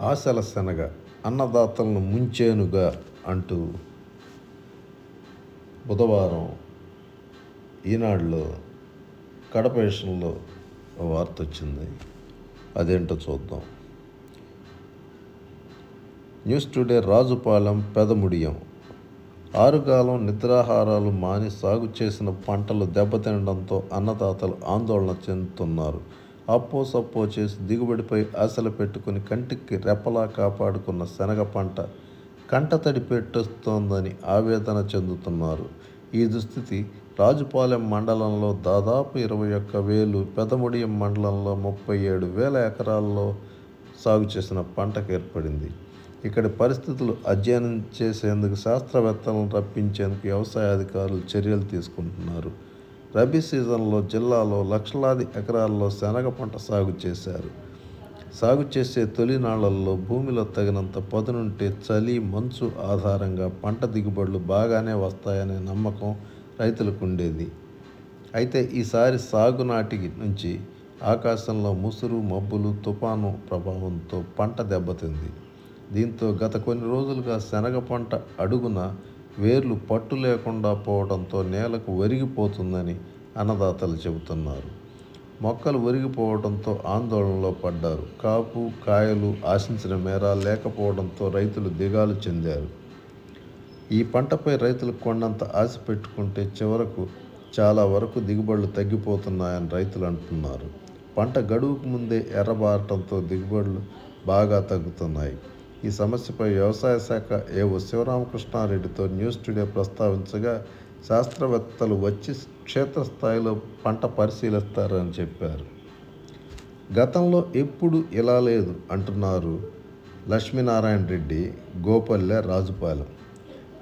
ఆశల శనగ అన్నదాతలను ముంచేనుగా అంటూ బుధవారం ఈనాడులో కడప విషయంలో వార్త వచ్చింది. అదేంటో చూద్దాం. న్యూస్ టుడే రాజుపాలెం పెదముడియం ఆరుగాలం నిద్రాహారాలు మాని సాగు చేసిన పంటలు దెబ్బతినడంతో అన్నదాతలు ఆందోళన చెందుతున్నారు. అప్పో సప్పో చేసి దిగుబడిపై ఆశలు పెట్టుకుని కంటికి రెప్పలా కాపాడుకున్న శనగ పంట కంటతడి పెట్టొస్తోందని ఆవేదన చెందుతున్నారు. ఈ దుస్థితి రాజుపాలెం మండలంలో దాదాపు 21,000, పెదముడియం మండలంలో 37,000 ఎకరాల్లో సాగు చేసిన పంటకు ఏర్పడింది. ఇక్కడి పరిస్థితులు అధ్యయనం చేసేందుకు శాస్త్రవేత్తలను రప్పించేందుకు వ్యవసాయ అధికారులు చర్యలు తీసుకుంటున్నారు. రబీ సీజన్లో జిల్లాలో లక్షలాది ఎకరాల్లో శనగ పంట సాగు చేశారు. సాగు చేసే తొలి నాళ్లలో భూమిలో తగినంత పదునుంటే చలి, మంచు ఆధారంగా పంట దిగుబడులు బాగానే వస్తాయనే నమ్మకం రైతులకు ఉండేది. అయితే ఈసారి సాగు నాటికి నుంచి ఆకాశంలో ముసురు, మబ్బులు, తుఫాను ప్రభావంతో పంట దెబ్బతింది. దీంతో గత కొన్ని రోజులుగా శనగ పంట అడుగున వేర్లు పట్టు లేకుండా పోవడంతో నేలకు ఒరిగిపోతుందని అన్నదాతలు చెబుతున్నారు. మొక్కలు ఒరిగిపోవడంతో ఆందోళనలో పడ్డారు. కాపు, కాయలు ఆశించిన మేర లేకపోవడంతో రైతులు దిగాలు చెందారు. ఈ పంటపై రైతులు కొండంత ఆశ పెట్టుకుంటే చివరకు చాలా వరకు దిగుబడులు తగ్గిపోతున్నాయని రైతులు అంటున్నారు. పంట గడువుకు ముందే ఎర్రబారటంతో దిగుబడులు బాగా తగ్గుతున్నాయి. ఈ సమస్యపై వ్యవసాయ శాఖ ఏవో శివరామకృష్ణారెడ్డితో న్యూస్ టుడే ప్రస్తావించగా శాస్త్రవేత్తలు వచ్చి క్షేత్రస్థాయిలో పంట పరిశీలిస్తారని చెప్పారు. గతంలో ఎప్పుడు ఇలా లేదు అంటున్నారు లక్ష్మీనారాయణ రెడ్డి, గోపల్లె, రాజుపాలెం.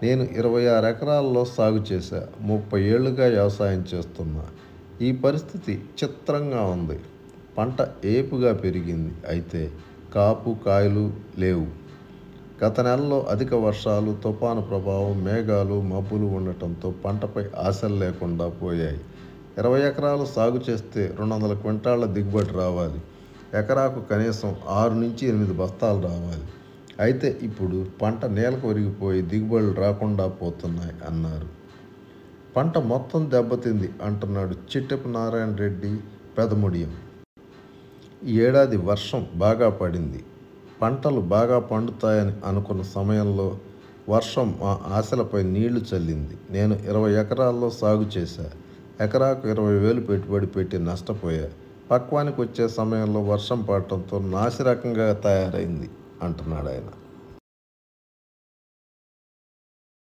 నేను 26 ఎకరాల్లో సాగు చేశా. 30 ఏళ్లుగా వ్యవసాయం చేస్తున్నా. ఈ పరిస్థితి చిత్రంగా ఉంది. పంట ఏపుగా పెరిగింది. అయితే కాపు, కాయలు లేవు. గత నెలలో అధిక వర్షాలు, తుఫాను ప్రభావం, మేఘాలు, మబ్బులు ఉండటంతో పంటపై ఆశలు లేకుండా పోయాయి. 20 ఎకరాలు సాగు చేస్తే 200 క్వింటాళ్ల దిగుబడి రావాలి. ఎకరాకు కనీసం 6 నుంచి 8 బస్తాలు రావాలి. అయితే ఇప్పుడు పంట నేలకు ఒరిగిపోయి దిగుబడులు రాకుండా పోతున్నాయి అన్నారు. పంట మొత్తం దెబ్బతింది అంటున్నాడు చిట్టెపు నారాయణ రెడ్డి, పెదముడియం. ఈ ఏడాది వర్షం బాగా పడింది. పంటలు బాగా పండుతాయని అనుకున్న సమయంలో వర్షం మా ఆశలపై నీళ్లు చల్లింది. నేను 20 ఎకరాల్లో సాగు చేశా. ఎకరాకు 20,000 పెట్టుబడి పెట్టి నష్టపోయా. పక్వానికి వచ్చే సమయంలో వర్షం పడటంతో నాసిరకంగా తయారైంది అంటున్నాడు ఆయన.